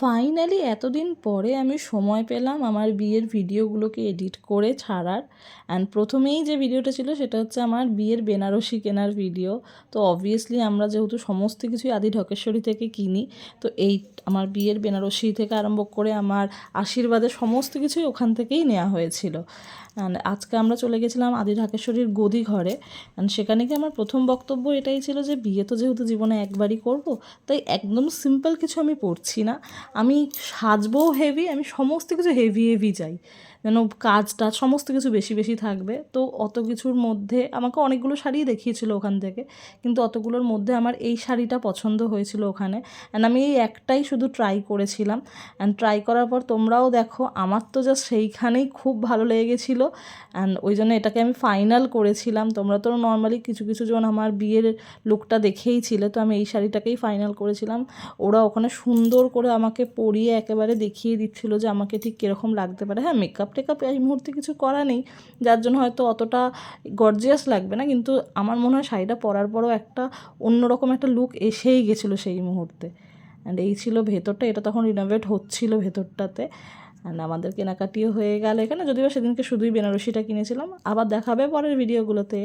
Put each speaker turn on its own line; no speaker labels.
Finally এতদিন পরে আমি সময় পেলাম আমার বিয়ের ভিডিওগুলোকে এডিট করে ছাড়ার। অ্যান্ড প্রথমেই যে ভিডিওটা ছিল সেটা হচ্ছে আমার বিয়ের বেনারসি কেনার ভিডিও। তো অবভিয়াসলি আমরা যেহেতু সমস্ত কিছুই আদি ঢকেশ্বরী থেকে কিনি, তো এই আমার বিয়ের বেনারসি থেকে আরম্ভ করে আমার আশীর্বাদের সমস্ত কিছুই ওখান থেকেই নেওয়া হয়েছিল। অ্যান্ড আজকে আমরা চলে গেছিলাম আদি ঢাকেশ্বরীর গদি ঘরে। অ্যান্ড সেখানে গিয়ে আমার প্রথম বক্তব্য এটাই ছিল যে বিয়ে তো যেহেতু জীবনে একবারই করব, তাই একদম সিম্পল কিছু আমি পরছি না। আমি সাজবও হেভি, আমি সমস্ত কিছু হেভি হেভি চাই, যেন কাজ টাজ সমস্ত কিছু বেশি বেশি থাকবে। তো অত কিছুর মধ্যে আমাকে অনেকগুলো শাড়িই দেখিয়েছিল ওখান থেকে, কিন্তু অতগুলোর মধ্যে আমার এই শাড়িটা পছন্দ হয়েছিল ওখানে। অ্যান্ড আমি এই একটাই শুধু ট্রাই করেছিলাম। অ্যান্ড ট্রাই করার পর তোমরাও দেখো, আমার তো জাস্ট সেইখানেই খুব ভালো লেগে গেছিলো। অ্যান্ড ওই জন্য এটাকে আমি ফাইনাল করেছিলাম। তোমরা তো নর্মালি কিছু কিছু জন আমার বিয়ের লুকটা দেখেই ছিলে, তো আমি এই শাড়িটাকেই ফাইনাল করেছিলাম। ওরা ওখানে সুন্দর করে আমাকে পরিয়ে একেবারে দেখিয়ে দিচ্ছিলো যে আমাকে ঠিক কীরকম লাগতে পারে। হ্যাঁ, মেকআপ টেকআপ এই মুহূর্তে কিছু করা নেই, যার জন্য হয়তো অতটা গর্জিয়াস লাগবে না, কিন্তু আমার মনে হয় শাড়িটা পরার পরও একটা অন্যরকম একটা লুক এসেই গেছিলো সেই মুহূর্তে। অ্যান্ড এই ছিল ভেতরটা, এটা তখন রিনোভেট হচ্ছিলো ভেতরটাতে। অ্যান্ড আমাদের কেনাকাটিও হয়ে গেল এখানে, যদিও সেদিনকে শুধুই বেনারসিটা কিনেছিলাম। আবার দেখাবে পরের ভিডিওগুলোতে।